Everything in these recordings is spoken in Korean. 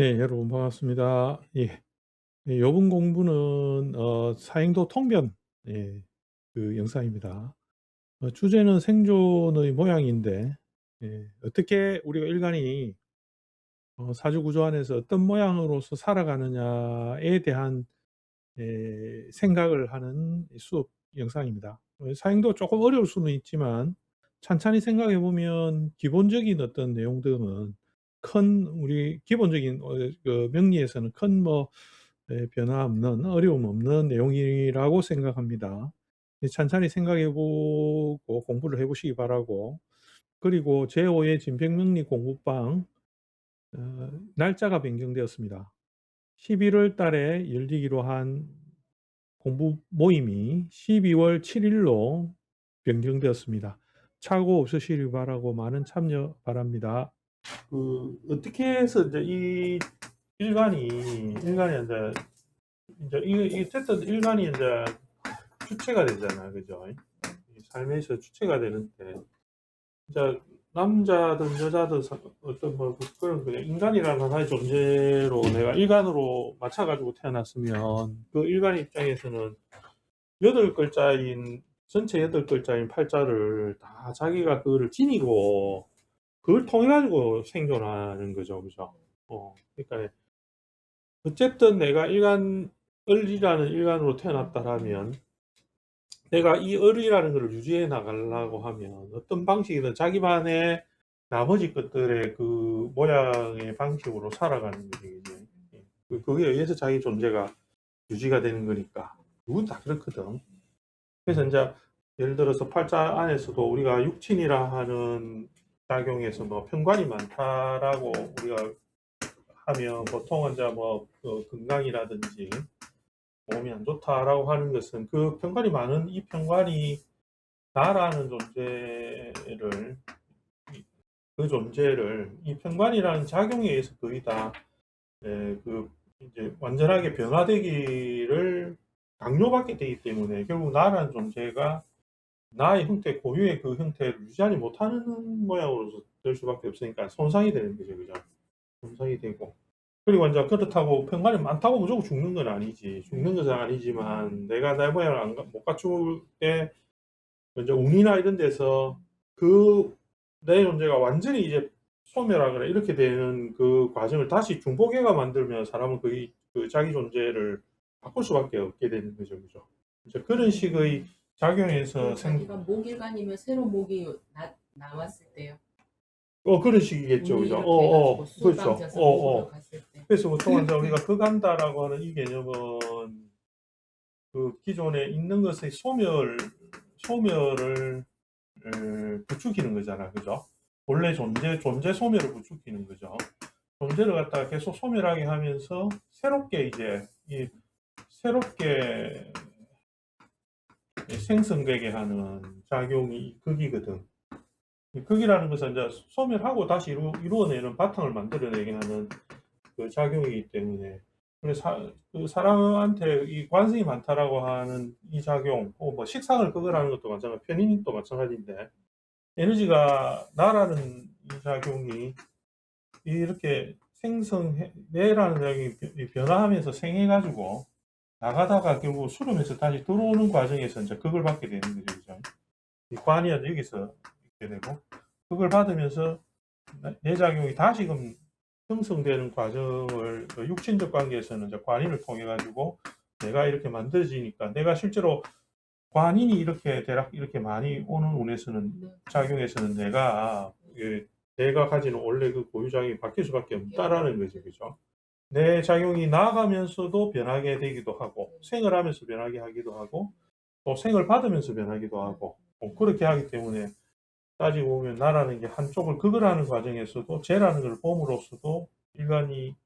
네, 여러분 반갑습니다. 예. 예, 요번 공부는 사행도 통변, 예, 그 영상입니다. 주제는 생존의 모양인데, 어떻게 우리가 인간이 사주 구조 안에서 어떤 모양으로서 살아가느냐에 대한 생각을 하는 수업 영상입니다. 사행도 조금 어려울 수는 있지만 찬찬히 생각해 보면 기본적인 어떤 내용들은 큰 우리 기본적인 그 명리에서는 큰 변화 없는 어려움 없는 내용이라고 생각합니다. 찬찬히 생각해 보고 공부를 해 보시기 바라고, 그리고 제5의 진평명리 공부방 날짜가 변경되었습니다. 11월 달에 열리기로 한 공부 모임이 12월 7일로 변경되었습니다. 착오 없으시길 바라고 많은 참여 바랍니다. 어떻게 해서 이제 이 일간이 이제 어쨌든 일간이 이제 주체가 되잖아요, 그죠? 이 삶에서 주체가 되는데, 이제 남자든 여자든 어떤 그런 그냥 인간이라는 하나의 존재로 내가 일간으로 맞춰가지고 태어났으면 그 일간 입장에서는 여덟 글자인 전체 여덟 글자인 팔자를 다 자기가 그거를 지니고 그걸 통해 가지고 생존하는 거죠, 그죠? 그러니까 어쨌든 내가 을이라는 일간으로 태어났다라면 내가 이 을이라는 걸 유지해 나가려고 하면 어떤 방식이든 자기만의 나머지 것들의 그 모양의 방식으로 살아가는 거죠, 이제. 그거에 의해서 자기 존재가 유지가 되는 거니까. 누군 다 그렇거든. 그래서 이제 예를 들어서 팔자 안에서도 우리가 육친이라 하는 작용에서 편관이 많다라고 우리가 하면 보통은 이제 건강이라든지 몸이 안 좋다라고 하는 것은 그 편관이 많은 이 편관이 나라는 존재를 그 존재를 이 편관이라는 작용에 의해서 거의 다 그 이제 완전하게 변화되기를 강요받게 되기 때문에 결국 나라는 존재가 나의 형태 고유의 그 형태를 유지하지 못하는 모양으로 될 수밖에 없으니까 손상이 되는 거죠, 그죠? 손상이 되고, 그리고 이제 그렇다고 편관이 많다고 무조건 죽는 건 아니지. 죽는 것은 아니지만 내가 내 모양을 못 갖출 때 이제 운이나 이런 데서 그 내 존재가 완전히 이제 소멸하거나 이렇게 되는 그 과정을 다시 중복해가 만들면 사람은 거의 그 자기 존재를 바꿀 수밖에 없게 되는 거죠, 그죠? 이제 그런 식의 작용에서 자기가 목일간이면 새로 목이 나왔을 때요. 그런 식이겠죠, 운이 그죠? 이렇게 해가지고 그렇죠. 술방져서 목으로 갔을 때. 그래서 보통 이제 우리가 극한다라고 하는 이 개념은 그 기존에 있는 것의 소멸을 부추기는 거잖아, 그죠? 원래 존재 소멸을 부추기는 거죠. 존재를 갖다가 계속 소멸하게 하면서 새롭게 이제 새롭게 생성되게 하는 작용이 극이거든. 이 극이라는 것은 이제 소멸하고 다시 이루어내는 바탕을 만들어내게 하는 그 작용이기 때문에, 그래서 그 사람한테 이 관성이 많다라고 하는 이 작용, 식상을 극을하는 것도 마찬가지, 편인도 마찬가지인데, 에너지가 나라는 이 작용이 이렇게 내라는 작용이 변화하면서 생해가지고 나가다가 결국 수렴해서 다시 들어오는 과정에서 이제 극을 받게 되는 거죠, 그죠? 이 관이 여기서 이렇게 되고, 극을 받으면서 내 작용이 다시금 형성되는 과정을 육신적 관계에서는 이제 관인을 통해 가지고 내가 이렇게 만들어지니까, 내가 실제로 관인이 이렇게 대략 이렇게 많이 오는 운에서는 작용에서는 내가 가지는 원래 그 고유 작용이 바뀔 수밖에 없다라는 거죠, 그죠? 내 작용이 나가면서도 변하게 되기도 하고, 생을 하면서 변하게 하기도 하고, 또 생을 받으면서 변하기도 하고, 그렇게 하기 때문에 따지고 보면 나라는 게 한쪽을 극을 하는 과정에서도 재라는 걸 봄으로써도 인간이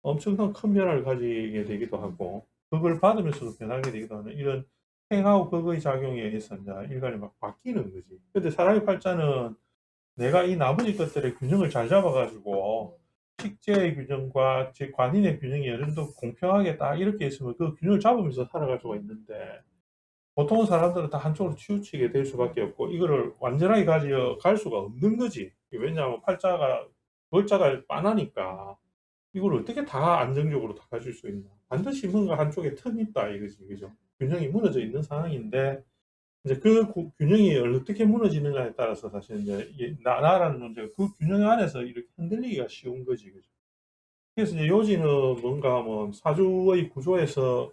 엄청난 큰 변화를 가지게 되기도 하고, 그걸 받으면서도 변하게 되기도 하는 이런 행하고 극의 작용에 의해서 이제 인간이 막 바뀌는 거지. 근데 사람의 팔자는 내가 이 나머지 것들의 균형을 잘 잡아가지고 식재의 균형과 제 관인의 균형이 어느 정도 공평하게 딱 이렇게 있으면 그 균형을 잡으면서 살아갈 수가 있는데, 보통 사람들은 다 한쪽으로 치우치게 될 수밖에 없고 이거를 완전하게 가져갈 수가 없는 거지. 왜냐하면 팔자가 월자가 빤하니까 이걸 어떻게 다 안정적으로 다 가질 수 있나? 반드시 뭔가 한쪽에 틈이 있다 이거지, 그죠? 균형이 무너져 있는 상황인데 이제 그 균형이 어떻게 무너지느냐에 따라서 사실 이제 나라는 문제가 그 균형 안에서 이렇게 흔들리기가 쉬운 거지, 그죠? 그래서 이제 요지는 뭔가 뭐 사주의 구조에서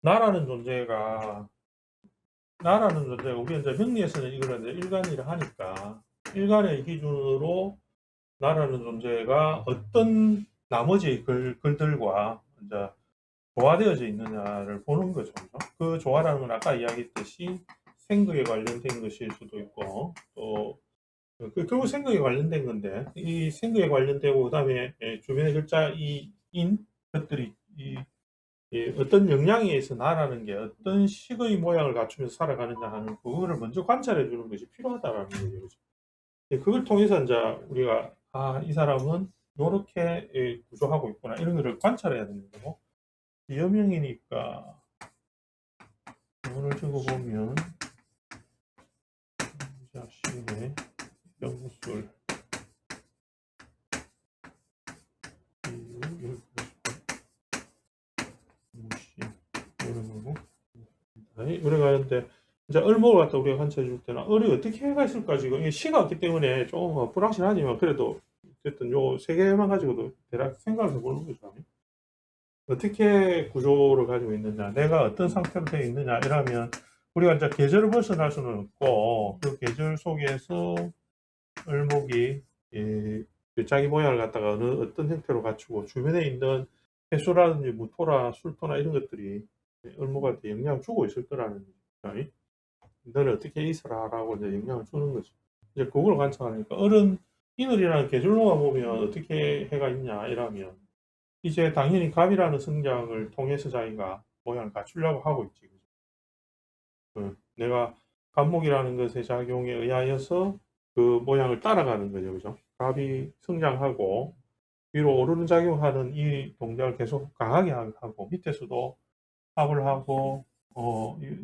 나라는 존재가 우리가 이제 명리에서는 이걸 이제 일간이라 하니까 일간의 기준으로 나라는 존재가 어떤 나머지 글들과 이제 조화되어져 있느냐를 보는 거죠. 그죠? 그 조화라는 건 아까 이야기했듯이 생극에 관련된 것일 수도 있고 또 결국 생극에 관련된 건데 이 생극에 관련되고 그다음에 주변의 글자 이인 것들이 어떤 영향에 의해서 나라는 게 어떤 식의 모양을 갖추면서 살아가느냐 하는 그거를 먼저 관찰해 주는 것이 필요하다라는 거죠. 그걸 통해서 이제 우리가 이 사람은 이렇게 구조하고 있구나 이런 거를 관찰해야 되는 거고 비여명이니까 오늘 적어보면 자신의 영술 이런 거고 그래가는데 이제 을목을 갖다 우리가 관찰해 줄 때는 을이 어떻게 해가 있을까 지금 이게 시가 없기 때문에 조금 불확실하지만 그래도 어쨌든 요 세 개만 가지고도 대략 생각을 해보는 거죠. 어떻게 구조를 가지고 있느냐, 내가 어떤 상태로 되어 있느냐, 이러면 우리가 이제 계절을 벗어날 수는 없고 그 계절 속에서 을목이 자기 모양을 갖다가 어떤 형태로 갖추고 주변에 있는 해수라든지 무토라 술토나 이런 것들이 을목한테 영향을 주고 있을 거라는 거죠. 너는 어떻게 있어라라고 이제 영향을 주는 거죠. 이제 그걸 관찰하니까 을은 인을이라는 계절로만 보면 어떻게 해가 있냐 이러면 이제 당연히 갑이라는 성장을 통해서 자기가 모양을 갖추려고 하고 있지. 내가 갑목이라는 것의 작용에 의하여서 그 모양을 따라가는 거죠. 그죠? 갑이 성장하고 위로 오르는 작용하는 이 동작을 계속 강하게 하고 밑에서도 합을 하고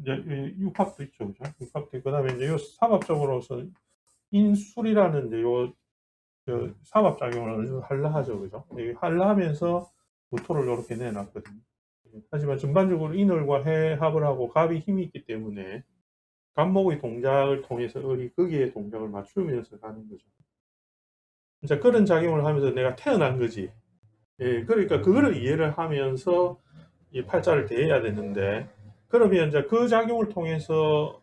이제 육합도 있죠. 그죠? 육합도 있고 그다음에 이제 요 삼합적으로서 인술이라는 이제 요 삼합작용을 어느 정도 할라 하죠. 그죠? 할라 하면서 모토를 이렇게 내놨거든요. 하지만 전반적으로 인월과 해합을 하고 갑이 힘이 있기 때문에 갑목의 동작을 통해서 을이 거기에 동작을 맞추면서 가는 거죠. 이제 그런 작용을 하면서 내가 태어난 거지. 그러니까 그거를 이해를 하면서 이 팔자를 대해야 되는데 그러면 이제 그 작용을 통해서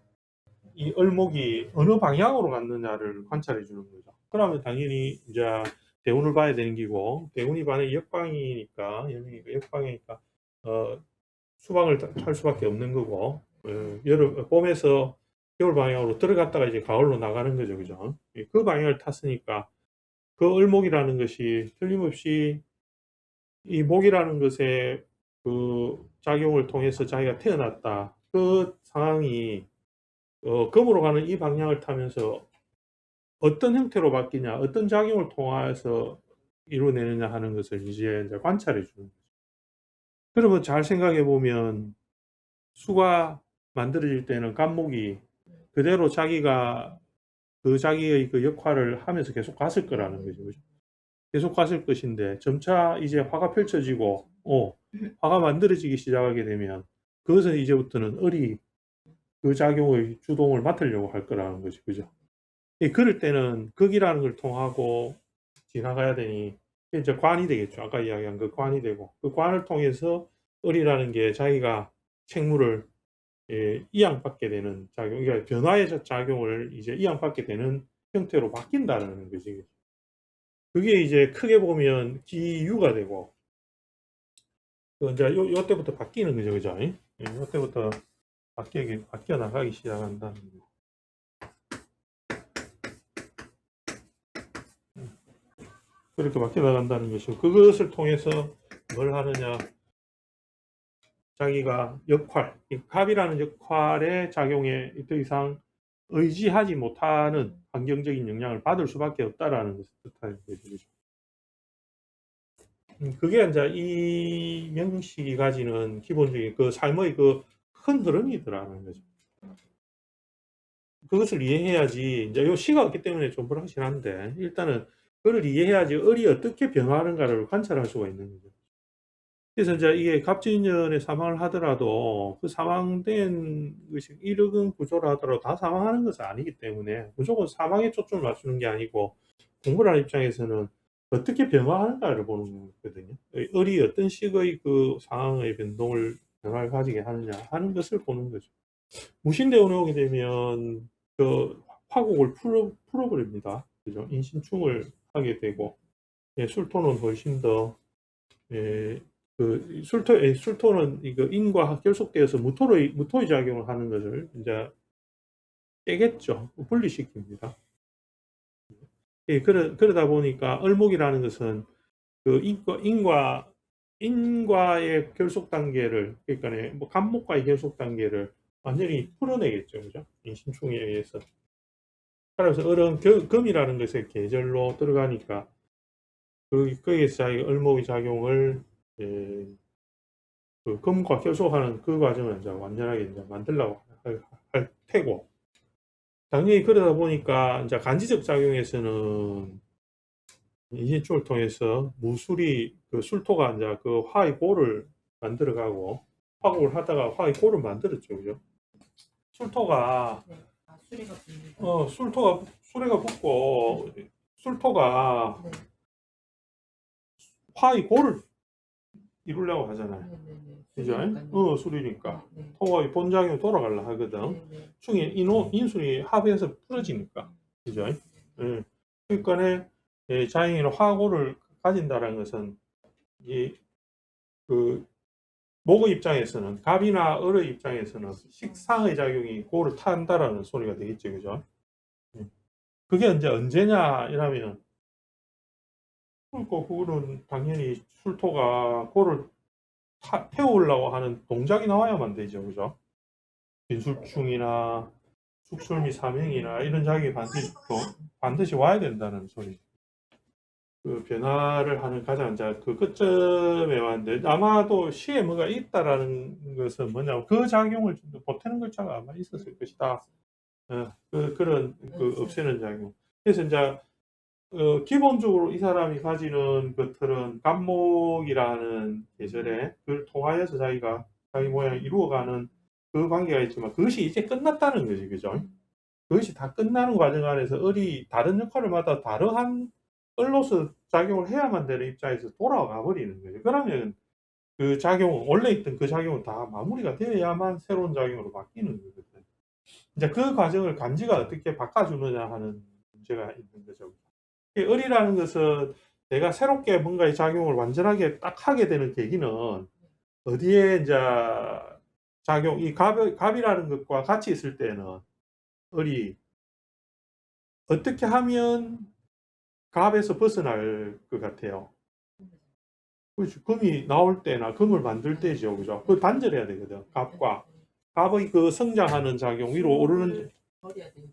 이 을목이 어느 방향으로 갔느냐를 관찰해 주는 거죠. 그러면 당연히 이제 대운을 봐야 되는 기고 대운이 반에 역방이니까 역방이니까 수박을 탈 수밖에 없는 거고 여름 봄에서 겨울 방향으로 들어갔다가 이제 가을로 나가는 거죠. 그죠? 그 방향을 탔으니까 그 을목이라는 것이 틀림없이 이 목이라는 것의 그 작용을 통해서 자기가 태어났다. 그 상황이 금으로 가는 이 방향을 타면서 어떤 형태로 바뀌냐, 어떤 작용을 통해서 이루어내느냐 하는 것을 이제 관찰해 주는 거죠. 그러면 잘 생각해 보면 수가 만들어질 때는 갑목이 그대로 자기가 자기의 그 역할을 하면서 계속 갔을 거라는 거죠. 그죠? 계속 갔을 것인데 점차 이제 화가 펼쳐지고 화가 만들어지기 시작하게 되면 그것은 이제부터는 을이 그 작용의 주동을 맡으려고 할 거라는 거죠. 그죠? 그럴 때는 극이라는 걸 통하고 지나가야 되니 이제 관이 되겠죠. 아까 이야기한 그 관이 되고 그 관을 통해서 을이라는 게 자기가 책무를 이양받게 되는 작용, 그러니까 변화의 작용을 이제 이양받게 되는 형태로 바뀐다는 거지. 그게 이제 크게 보면 기유가 되고 이제 요 때부터 바뀌는 거죠. 그죠? 요 때부터 바뀌어 나가기 시작한다는 거. 그렇게 바뀌어 나간다는 것이고 그것을 통해서 뭘 하느냐 자기가 역할, 갑이라는 역할의 작용에 더 이상 의지하지 못하는 환경적인 영향을 받을 수밖에 없다라는 것을 뜻하는 거죠. 그게 이제 이 명식이 가지는 기본적인 그 삶의 그 큰 흐름이더라는 거죠. 그것을 이해해야지 이제 요 시가 없기 때문에 좀 불확실한데 일단은 그걸 이해해야지 을이 어떻게 변화하는가를 관찰할 수가 있는 거죠. 그래서 이제 이게 갑진년에 사망을 하더라도 그 사망된 것이 이르근 구조를 하더라도 다 사망하는 것은 아니기 때문에 무조건 사망에 초점을 맞추는 게 아니고 공부를 하는 입장에서는 어떻게 변화하는가를 보는 거거든요. 을이 어떤 식의 그 상황의 변화를 가지게 하느냐 하는 것을 보는 거죠. 무신대운에 오게 되면 그 화곡을 풀어버립니다. 그죠? 인신충을 하게 되고, 예, 술토는 훨씬 더, 예, 술토는 이거 인과 결속되어서 무토의 작용을 하는 것을 이제 깨겠죠. 분리시킵니다. 예, 그러다 보니까 을목이라는 것은 그 인과의 결속 단계를, 그러니까 뭐 간목과의 결속 단계를 완전히 풀어내겠죠. 그죠? 인신충에 의해서. 그래서 을은 금이라는 것의 계절로 들어가니까 거기에서 자기 을목의 작용을 예, 그 금과 결속하는 그 과정을 이제 완전하게 이제 만들려고 할 테고, 당연히 그러다 보니까 이제 간지적 작용에서는 인신충을 통해서 무술이 그 술토가 이제 그 화의 골을 만들어가고 화곡을 하다가 화의 골을 만들었죠, 그죠? 술토가 네. 아, 수리가 붙는. 수레가 붙고 술토가 네. 화의 골을 이루려고 하잖아요. 네네네. 그죠? 술이니까. 네. 토의 본작용이 돌아가려 하거든. 네네. 충이 인순이 합해서 풀어지니까. 그죠? 예. 그러니까 자연인 화고를 가진다는 것은 그 목의 입장에서는 갑이나 을의 입장에서는 식상의 작용이 고를 탄다라는 소리가 되겠죠, 그죠? 그게 이제 언제냐 이러면 그거는 당연히 술토가 고를 태우려고 하는 동작이 나와야만 되죠, 그죠? 빈술충이나 숙술미 사명이나 이런 작용이 반드시 와야 된다는 소리. 그 변화를 하는 가장 이제 그 끝점에 왔는데 아마도 시에 뭐가 있다라는 것은 뭐냐면 그 작용을 좀 보태는 글자가 아마 있었을 것이다. 그런 그 없애는 작용. 그래서 이제 기본적으로 이 사람이 가지는 것들은 간목이라는 계절에 그걸 통하여서 자기가 자기 모양을 이루어가는 그 관계가 있지만 그것이 이제 끝났다는 거지, 그죠? 그것이 다 끝나는 과정 안에서 을이 다른 역할을 맡아 다르한 을로서 작용을 해야만 되는 입장에서 돌아가 버리는 거죠. 그러면 그 작용, 원래 있던 그 작용은 다 마무리가 되어야만 새로운 작용으로 바뀌는 거거든요. 이제 그 과정을 간지가 어떻게 바꿔주느냐 하는 문제가 있는 거죠. 을이라는 것은 내가 새롭게 뭔가의 작용을 완전하게 딱 하게 되는 계기는 어디에 이제 이 갑이라는 것과 같이 있을 때는 을이 어떻게 하면 갑에서 벗어날 것 같아요. 그렇죠. 금이 나올 때나 금을 만들 때죠, 그죠? 그 단절해야 되거든. 갑의 그 성장하는 작용 위로 오르는,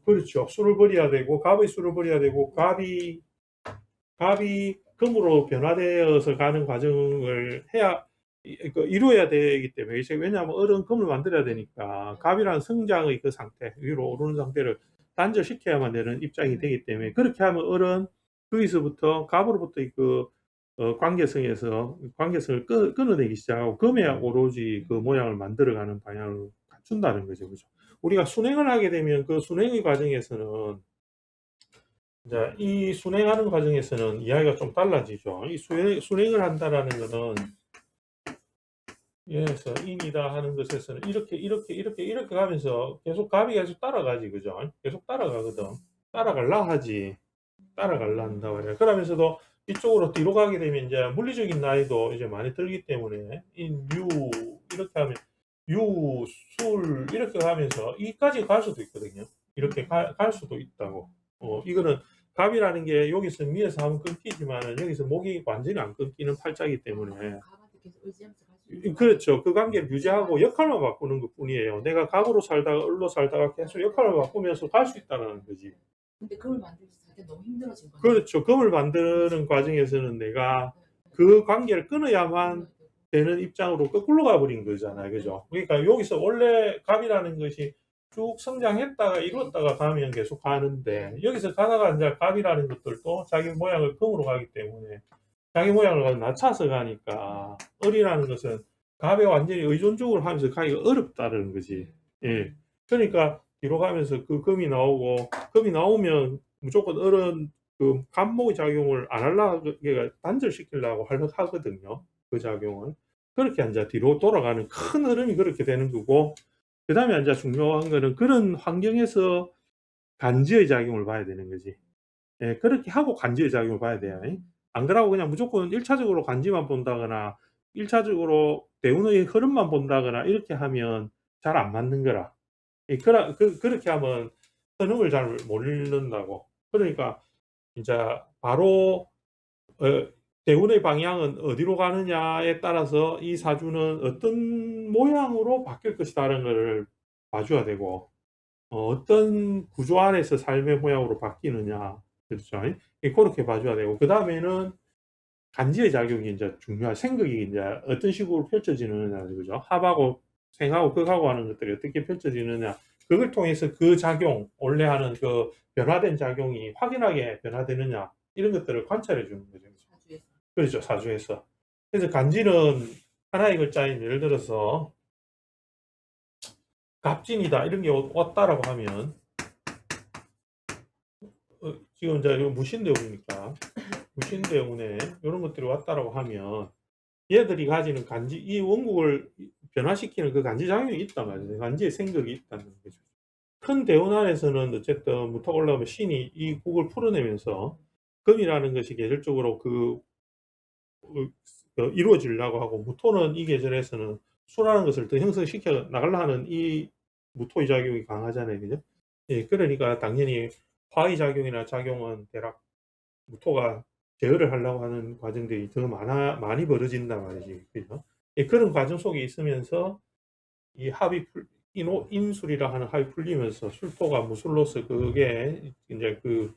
그렇죠. 수를 버려야 되고 갑의 수를 버려야 되고 갑이 금으로 변화되어서 가는 과정을 이루어야 되기 때문에. 왜냐하면 을은 금을 만들어야 되니까 갑이라는 성장의 그 상태 위로 오르는 상태를 단절시켜야만 되는 입장이 되기 때문에, 그렇게 하면 을은 거기서부터 갑으로부터 그 관계성을 끊어내기 시작하고 금에 오로지 그 모양을 만들어가는 방향을 갖춘다는 거죠, 그죠? 우리가 순행을 하게 되면 그 순행의 과정에서는 이제 이 순행하는 과정에서는 이야기가 좀 달라지죠. 이 순행을 한다라는 것은 예서 인이다 하는 것에서는 이렇게 가면서 계속 갑이 계속 따라가지, 그죠? 계속 따라가거든. 따라갈라 한다 말이야. 그러면서도 이쪽으로 뒤로 가게 되면 이제 물리적인 나이도 이제 많이 들기 때문에 이렇게 하면 술 이렇게 가면서 이까지 갈 수도 있거든요. 이렇게 갈 수도 있다고. 이거는 갑이라는 게 여기서 위에서 하면 끊기지만 여기서 목이 완전히 안 끊기는 팔자이기 때문에. 그렇죠. 그 관계를 유지하고 역할만 바꾸는 것 뿐이에요. 내가 갑으로 살다가 을로 살다가 계속 역할을 바꾸면서 갈 수 있다는 거지. 근데 금을 만들기 자체 너무 힘들어진 거예요. 그렇죠. 금을 만드는 과정에서는 내가 그 관계를 끊어야만 되는 입장으로 거꾸로 가버린 거잖아요. 그죠? 그러니까 여기서 원래 갑이라는 것이 쭉 성장했다가 이뤘다가 가면 계속 가는데 여기서 가다가 이제 갑이라는 것들도 자기 모양을 금으로 가기 때문에 자기 모양을 낮춰서 가니까 을이라는 것은 갑에 완전히 의존적으로 하면서 가기가 어렵다는 거지. 예. 그러니까 뒤로 가면서 그 금이 나오고 금이 나오면 무조건 을은 그 갑목의 작용을 안 하려고 단절시키려고 하거든요. 그 작용을. 그렇게 이제 뒤로 돌아가는 큰 흐름이 그렇게 되는 거고 그 다음에 이제 중요한 거는 그런 환경에서 간지의 작용을 봐야 되는 거지. 예, 그렇게 하고 간지의 작용을 봐야 돼요. 안 그러고 그냥 무조건 1차적으로 간지만 본다거나 1차적으로 대운의 흐름만 본다거나 이렇게 하면 잘 안 맞는 거라. 그렇게 하면 흐름을 잘 모른다고. 그러니까 이제 바로 대운의 방향은 어디로 가느냐에 따라서 이 사주는 어떤 모양으로 바뀔 것이다라는 것을 봐줘야 되고 어떤 구조 안에서 삶의 모양으로 바뀌느냐 그렇죠? 그렇게 봐줘야 되고 그 다음에는 간지의 작용이 이제 중요한 생각이 이제 어떤 식으로 펼쳐지느냐 그죠? 합하고 생하고 극하고 하는 것들이 어떻게 펼쳐지느냐 그걸 통해서 그 작용 원래 하는 그 변화된 작용이 확연하게 변화되느냐 이런 것들을 관찰해 주는 거죠. 사주에서. 그렇죠. 사주에서. 그래서 간지는 하나의 글자인 예를 들어서 갑진이다 이런 게 왔다라고 하면 지금 이제 이거 무신대운이니까 무신대운에 이런 것들이 왔다라고 하면 얘들이 가지는 간지 이 원국을 변화시키는 그 간지 작용이 있단 말이에요. 간지의 생각이 있다는 거죠. 큰 대운 안에서는 어쨌든 무토가 올라오면 신이 이 국을 풀어내면서 금이라는 것이 계절적으로 이루어지려고 하고 무토는 이 계절에서는 수라는 것을 더 형성시켜 나가려 하는 이 무토의 작용이 강하잖아요. 그죠? 예, 그러니까 당연히 화의 작용이나 작용은 대략 무토가 제어를 하려고 하는 과정들이 더 많이 벌어진단 말이지. 그죠? 예, 그런 과정 속에 있으면서 이 합이 인술이라 하는 합이 풀리면서 술토가 무술로서 그게 이제 그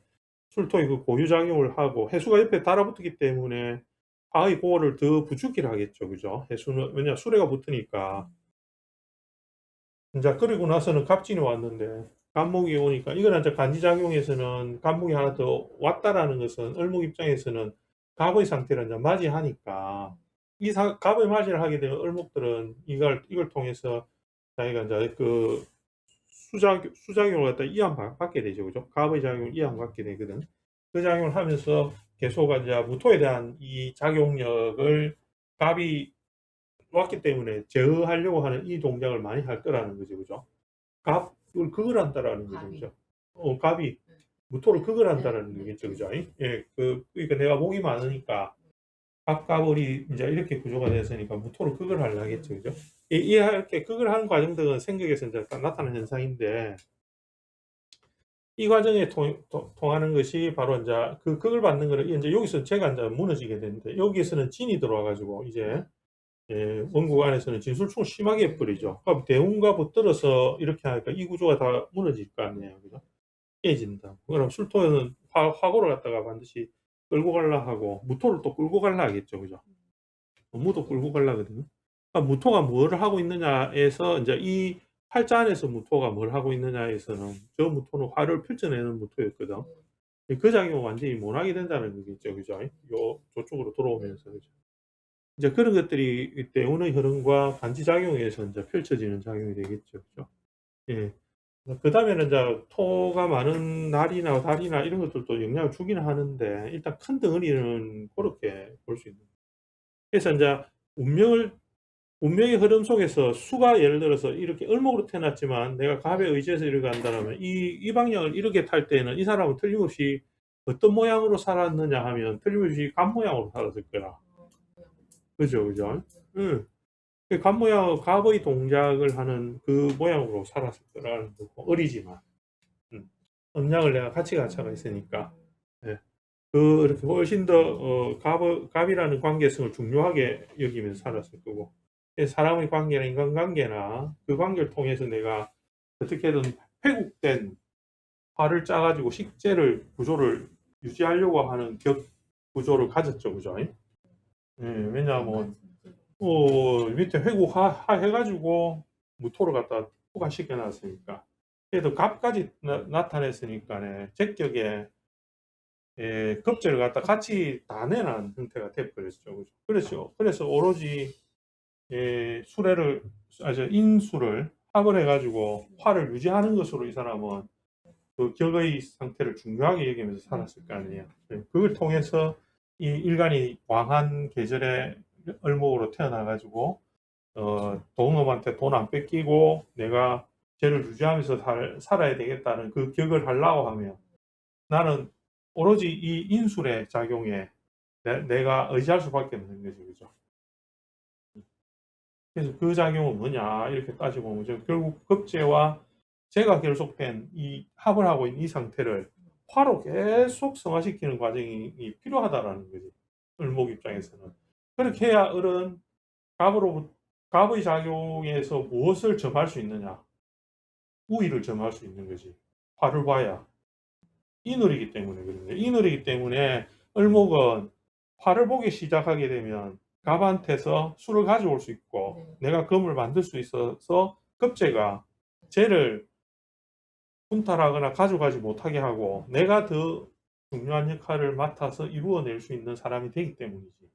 술토의 그 고유작용을 하고 해수가 옆에 달아붙기 때문에 화의 고를 더 부추기를 하겠죠. 그죠? 해수는, 왜냐, 수레가 붙으니까. 이제 그리고 나서는 갑진이 왔는데, 갑목이 오니까, 이거는 이제 간지작용에서는 갑목이 하나 더 왔다라는 것은 을목 입장에서는 갑의 상태를 이제 맞이하니까, 갑의 맞이를 하게 되면 을목들은 이걸 통해서 자기가 이제 그 수작용을 갖다 이완받게 되죠. 그죠? 갑의 작용을 이완받게 되거든. 그 작용을 하면서 계속 이제 무토에 대한 이 작용력을 갑이 왔기 때문에 제어하려고 하는 이 동작을 많이 할 거라는 거죠. 그죠? 갑을 극을 한다라는 거죠. 그죠? 갑이 무토를 극을 한다라는 네. 거겠죠. 그죠? 예, 그러니까 내가 목이 많으니까 갑갑을이 이제 이렇게 구조가 됐으니까 무토를 극을 하려 하겠죠. 그죠? 이렇게 극을 하는 과정들은 생각에서 이제 나타나는 현상인데 이 과정에 통하는 것이 바로 이제 그 극을 받는 거를 이제 여기서 제가 이제 무너지게 되는데 여기에서는 진이 들어와 가지고 이제 예, 원국 안에서는 진술충을 심하게 뿌리죠. 그러니까 대운과 붙들어서 이렇게 하니까 이 구조가 다 무너질 거 아니에요. 그죠? 깨진다. 그럼 술토는 화고를 갖다가 반드시 끌고 갈라 하고 무토를 또 끌고 갈라 하겠죠. 그죠? 무도 끌고 갈라 하거든요. 그러니까 무토가 뭐를 하고 있느냐에서 이제 이 팔자 안에서 무토가 뭘 하고 있느냐에서는 저 무토는 화를 펼쳐내는 무토였거든. 그 작용을 완전히 못하게 된다는 거겠죠. 그죠? 저쪽으로 돌아오면서. 그죠? 이제 그런 것들이 대운의 흐름과 간지작용에 의해서 이제 펼쳐지는 작용이 되겠죠. 그죠? 예. 그 다음에는 이제 토가 많은 날이나 달이나 이런 것들도 영향을 주긴 하는데 일단 큰 덩어리는 그렇게 볼 수 있는. 그래서 이제 운명의 흐름 속에서 수가 예를 들어서 이렇게 을목으로 태어났지만 내가 갑에 의지해서 이렇게 간다면 이 방향을 이렇게 탈 때는 이 사람은 틀림없이 어떤 모양으로 살았느냐 하면 틀림없이 갑 모양으로 살았을 거라. 그죠, 그죠? 응. 갑 모양, 갑의 동작을 하는 그 모양으로 살았을 거라는 거고, 어리지만. 음양을 내가 같이 갖춰가 있으니까. 예. 이렇게 훨씬 더, 갑이라는 관계성을 중요하게 여기면서 살았을 거고. 사람의 관계나 인간관계나 그 관계를 통해서 내가 어떻게든 회국된 화를 짜가지고 식재를 구조를 유지하려고 하는 구조를 가졌죠, 그죠? 예, 왜냐하면 밑에 회국화 해가지고 무토를 갖다 투과시켜 놨으니까 그래도 갑까지 나타냈으니까 제격에 급제를 갖다 같이 다 내놓은 형태가 돼버렸죠. 그렇죠. 그래서 오로지 수레를 인수를 합을 해가지고 화를 유지하는 것으로 이 사람은 그 격의 상태를 중요하게 여기면서 살았을 거 아니에요. 그걸 통해서 이 일간이 왕한 계절의 을목으로 태어나가지고 동업한테 돈 안 뺏기고 내가 쟤를 유지하면서 살아야 되겠다는 그 격을 하려고 하면 나는 오로지 이 인술의 작용에 내가 의지할 수밖에 없는 거죠. 그죠? 그래서 그 작용은 뭐냐 이렇게 따지고 보면 결국 급제와 제가 결속된 이 합을 하고 있는 이 상태를 화로 계속 성화시키는 과정이 필요하다라는 거지. 을목 입장에서는. 그렇게 해야 을은 갑의 작용에서 무엇을 점할 수 있느냐. 우위를 점할 수 있는 거지. 화를 봐야. 인월이기 때문에 그런데 인월이기 때문에 을목은 화를 보기 시작하게 되면 갑한테서 술을 가져올 수 있고 내가 금을 만들 수 있어서 급제가 쟤를 훈탈하거나 가져가지 못하게 하고 내가 더 중요한 역할을 맡아서 이루어낼 수 있는 사람이 되기 때문이지.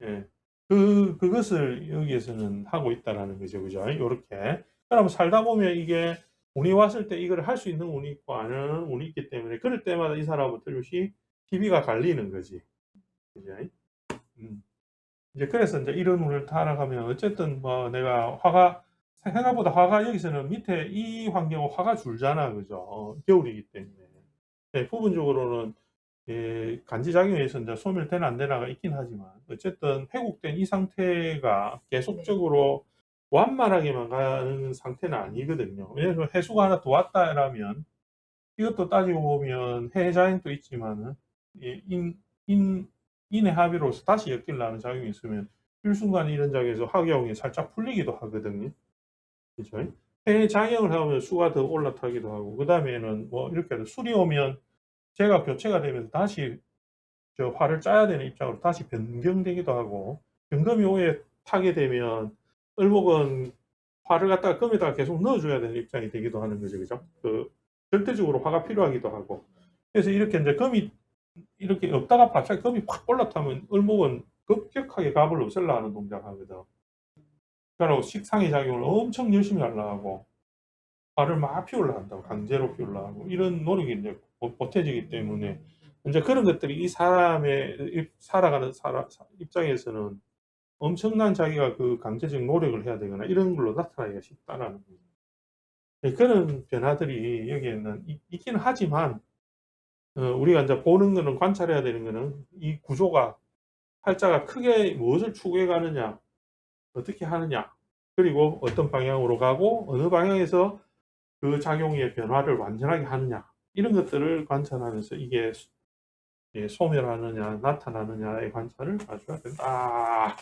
예. 그것을 여기에서는 하고 있다라는 거죠. 그죠? 요렇게. 그러면 살다 보면 이게 운이 왔을 때 이걸 할 수 있는 운이 있고 안 하는 운이 있기 때문에 그럴 때마다 이 사람은 틀림없이 TV가 갈리는 거지. 그죠? 이제 그래서 이제 이런 운을 타락하면 어쨌든 뭐 내가 생각보다 화가 여기서는 밑에 이 환경은 화가 줄잖아. 그죠? 겨울이기 때문에. 네, 부분적으로는 간지작용에서 이제 소멸되나 안 되나가 있긴 하지만 어쨌든 회복된 이 상태가 계속적으로 완만하게만 가는 상태는 아니거든요. 왜냐하면 해수가 하나 더 왔다라면 이것도 따지고 보면 해자행도 있지만은 인의 합의로서 다시 엮이려는 작용이 있으면 일순간 이런 작용에서 화경이 살짝 풀리기도 하거든요. 그죠? 해장형을 하면 수가 더 올라타기도 하고 그 다음에는 뭐 이렇게 술이 오면 제가 교체가 되면서 다시 저 화를 짜야 되는 입장으로 다시 변경되기도 하고 변금이 오해 타게 되면 을목은 화를 갖다가 금에다가 계속 넣어줘야 되는 입장이 되기도 하는 거죠. 그죠? 절대적으로 화가 필요하기도 하고 그래서 이렇게 이제 금이 이렇게 없다가 갑자기 금이 확 올라타면 을목은 급격하게 갑을 없애려 하는 동작을 하거든. 그러고 식상의 작용을 엄청 열심히 하려고 하고 화를 막 피우려 한다고 강제로 피우려 하고 이런 노력이 이제 보태지기 때문에 이제 그런 것들이 이 사람의 살아가는 입장에서는 엄청난 자기가 그 강제적 노력을 해야 되거나 이런 걸로 나타나기가 쉽다라는 거예요. 그런 변화들이 여기에는 있기는 하지만 우리가 이제 보는 거는 관찰해야 되는 거는 이 구조가 팔자가 크게 무엇을 추구해 가느냐 어떻게 하느냐 그리고 어떤 방향으로 가고 어느 방향에서 그 작용의 변화를 완전하게 하느냐 이런 것들을 관찰하면서 이게 소멸하느냐 나타나느냐의 관찰을 해줘야 된다.